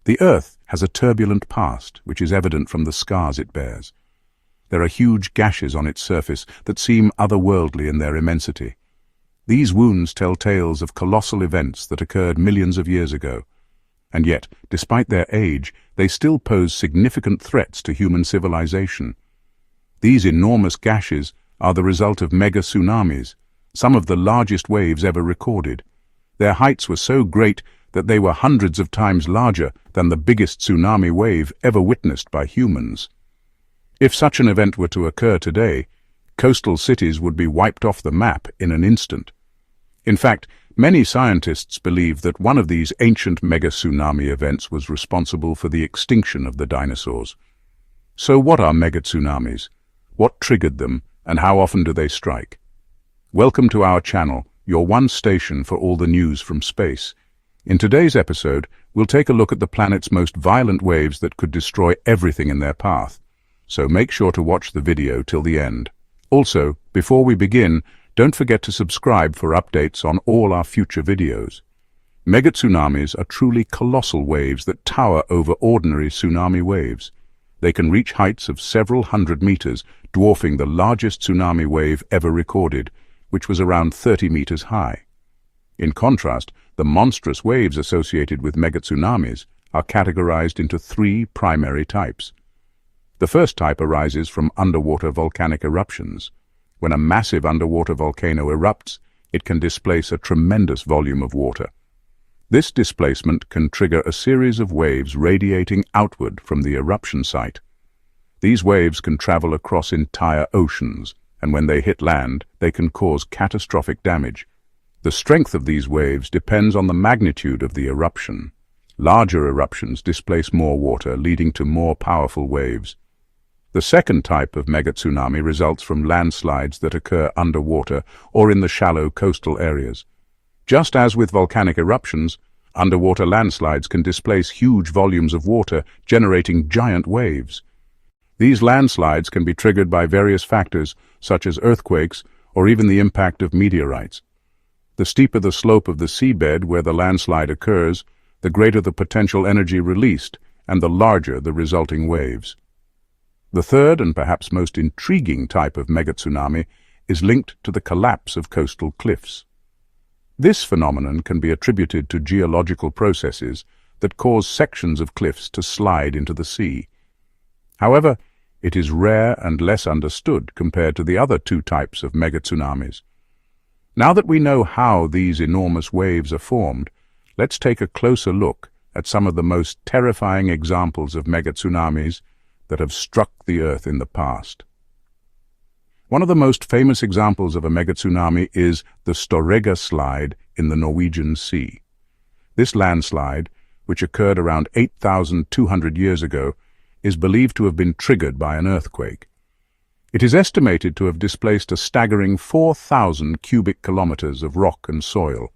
The Earth has a turbulent past, which is evident from the scars it bears. There are huge gashes on its surface that seem otherworldly in their immensity. These wounds tell tales of colossal events that occurred millions of years ago. And yet, despite their age, they still pose significant threats to human civilization. These enormous gashes are the result of megatsunamis, some of the largest waves ever recorded. Their heights were so great that they were hundreds of times larger than the biggest tsunami wave ever witnessed by humans. If such an event were to occur today, coastal cities would be wiped off the map in an instant. In fact, many scientists believe that one of these ancient megatsunami events was responsible for the extinction of the dinosaurs. So what are megatsunamis? What triggered them, and how often do they strike? Welcome to our channel, your one station for all the news from space. In today's episode, we'll take a look at the planet's most violent waves that could destroy everything in their path. So make sure to watch the video till the end. Also, before we begin, don't forget to subscribe for updates on all our future videos. Megatsunamis are truly colossal waves that tower over ordinary tsunami waves. They can reach heights of several hundred meters, dwarfing the largest tsunami wave ever recorded, which was around 30 meters high. In contrast, the monstrous waves associated with megatsunamis are categorized into three primary types. The first type arises from underwater volcanic eruptions. When a massive underwater volcano erupts, it can displace a tremendous volume of water. This displacement can trigger a series of waves radiating outward from the eruption site. These waves can travel across entire oceans, and when they hit land, they can cause catastrophic damage. The strength of these waves depends on the magnitude of the eruption. Larger eruptions displace more water, leading to more powerful waves. The second type of megatsunami results from landslides that occur underwater or in the shallow coastal areas. Just as with volcanic eruptions, underwater landslides can displace huge volumes of water, generating giant waves. These landslides can be triggered by various factors, such as earthquakes or even the impact of meteorites. The steeper the slope of the seabed where the landslide occurs, the greater the potential energy released and the larger the resulting waves. The third and perhaps most intriguing type of megatsunami is linked to the collapse of coastal cliffs. This phenomenon can be attributed to geological processes that cause sections of cliffs to slide into the sea. However, it is rare and less understood compared to the other two types of megatsunamis. Now that we know how these enormous waves are formed, let's take a closer look at some of the most terrifying examples of megatsunamis that have struck the Earth in the past. One of the most famous examples of a megatsunami is the Storegga Slide in the Norwegian Sea. This landslide, which occurred around 8,200 years ago, is believed to have been triggered by an earthquake. It is estimated to have displaced a staggering 4,000 cubic kilometers of rock and soil.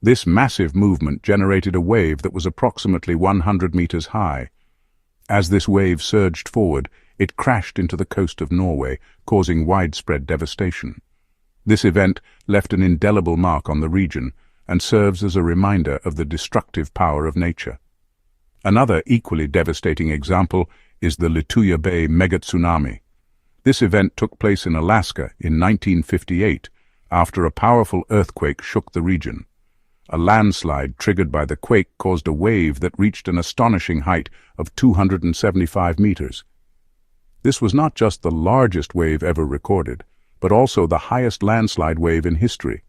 This massive movement generated a wave that was approximately 100 meters high. As this wave surged forward, it crashed into the coast of Norway, causing widespread devastation. This event left an indelible mark on the region and serves as a reminder of the destructive power of nature. Another equally devastating example is the Lituya Bay megatsunami. This event took place in Alaska in 1958 after a powerful earthquake shook the region. A landslide triggered by the quake caused a wave that reached an astonishing height of 275 meters. This was not just the largest wave ever recorded, but also the highest landslide wave in history.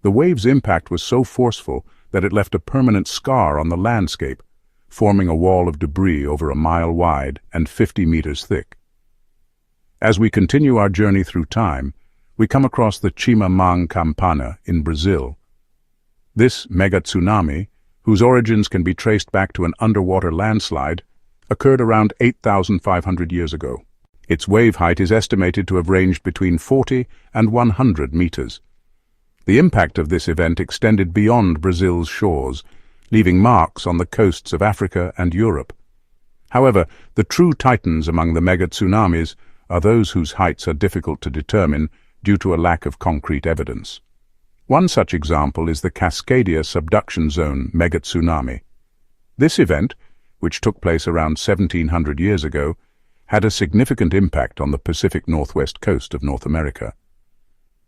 The wave's impact was so forceful that it left a permanent scar on the landscape, forming a wall of debris over a mile wide and 50 meters thick. As we continue our journey through time, we come across the Campana in Brazil. This megatsunami, whose origins can be traced back to an underwater landslide, occurred around 8,500 years ago. Its wave height is estimated to have ranged between 40 and 100 meters. The impact of this event extended beyond Brazil's shores, leaving marks on the coasts of Africa and Europe. However, the true titans among the megatsunamis are those whose heights are difficult to determine due to a lack of concrete evidence. One such example is the Cascadia subduction zone megatsunami. This event, which took place around 1700 years ago, had a significant impact on the Pacific Northwest coast of North America.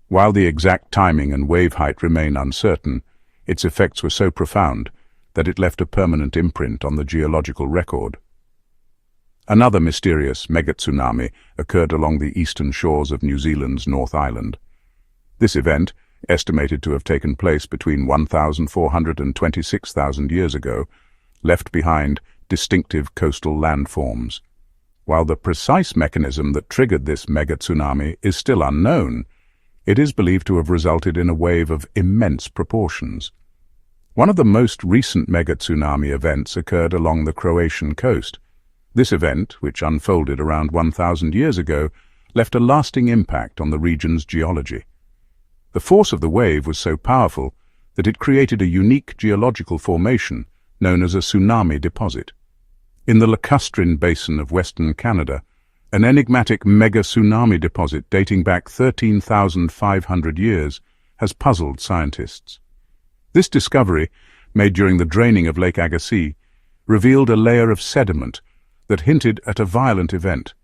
While the exact timing and wave height remain uncertain, its effects were so profound that it left a permanent imprint on the geological record. Another mysterious megatsunami occurred along the eastern shores of New Zealand's North Island. This event, estimated to have taken place between 1,400 and 26,000 years ago, left behind distinctive coastal landforms. While the precise mechanism that triggered this megatsunami is still unknown, it is believed to have resulted in a wave of immense proportions. One of the most recent megatsunami events occurred along the Croatian coast. This event, which unfolded around 1,000 years ago, left a lasting impact on the region's geology. The force of the wave was so powerful that it created a unique geological formation known as a tsunami deposit. In the lacustrine basin of Western Canada, an enigmatic megatsunami deposit dating back 13,500 years has puzzled scientists. This discovery, made during the draining of Lake Agassiz, revealed a layer of sediment that hinted at a violent event.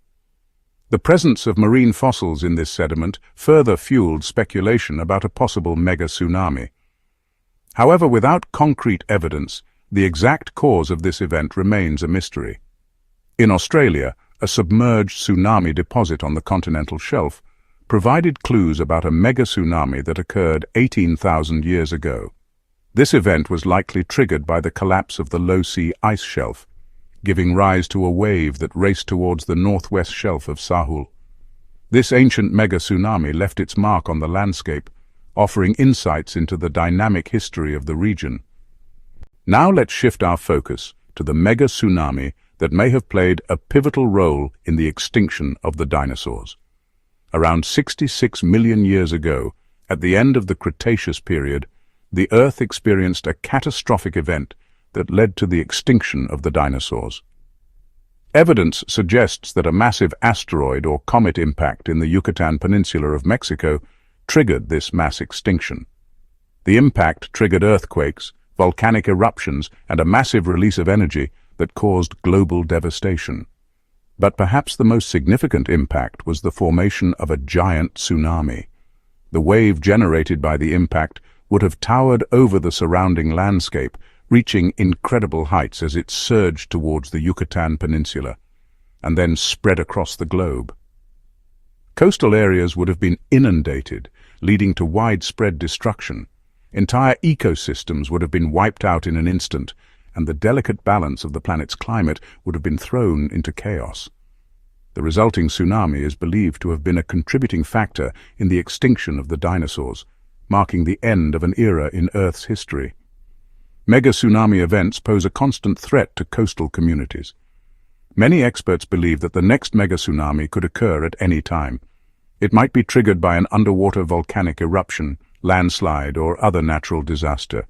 The presence of marine fossils in this sediment further fueled speculation about a possible megatsunami. However, without concrete evidence, the exact cause of this event remains a mystery. In Australia, a submerged tsunami deposit on the continental shelf provided clues about a megatsunami that occurred 18,000 years ago. This event was likely triggered by the collapse of the low-sea ice shelf, giving rise to a wave that raced towards the northwest shelf of Sahul. This ancient megatsunami left its mark on the landscape, offering insights into the dynamic history of the region. Now let's shift our focus to the megatsunami that may have played a pivotal role in the extinction of the dinosaurs. Around 66 million years ago, at the end of the Cretaceous period, the Earth experienced a catastrophic event that led to the extinction of the dinosaurs. Evidence suggests that a massive asteroid or comet impact in the Yucatan Peninsula of Mexico triggered this mass extinction. The impact triggered earthquakes, volcanic eruptions, and a massive release of energy that caused global devastation. But perhaps the most significant impact was the formation of a giant tsunami. The wave generated by the impact would have towered over the surrounding landscape, reaching incredible heights as it surged towards the Yucatan Peninsula, and then spread across the globe. Coastal areas would have been inundated, leading to widespread destruction. Entire ecosystems would have been wiped out in an instant, and the delicate balance of the planet's climate would have been thrown into chaos. The resulting tsunami is believed to have been a contributing factor in the extinction of the dinosaurs, marking the end of an era in Earth's history. Megatsunami events pose a constant threat to coastal communities. Many experts believe that the next megatsunami could occur at any time. It might be triggered by an underwater volcanic eruption, landslide, or other natural disaster.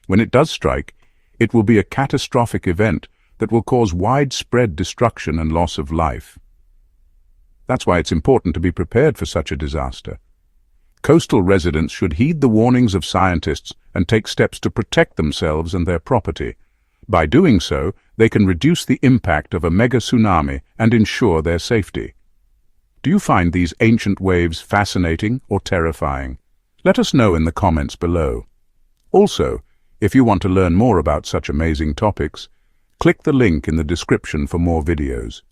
When it does strike, it will be a catastrophic event that will cause widespread destruction and loss of life. That's why it's important to be prepared for such a disaster. Coastal residents should heed the warnings of scientists and take steps to protect themselves and their property. By doing so, they can reduce the impact of a megatsunami and ensure their safety. Do you find these ancient waves fascinating or terrifying? Let us know in the comments below. Also, if you want to learn more about such amazing topics, click the link in the description for more videos.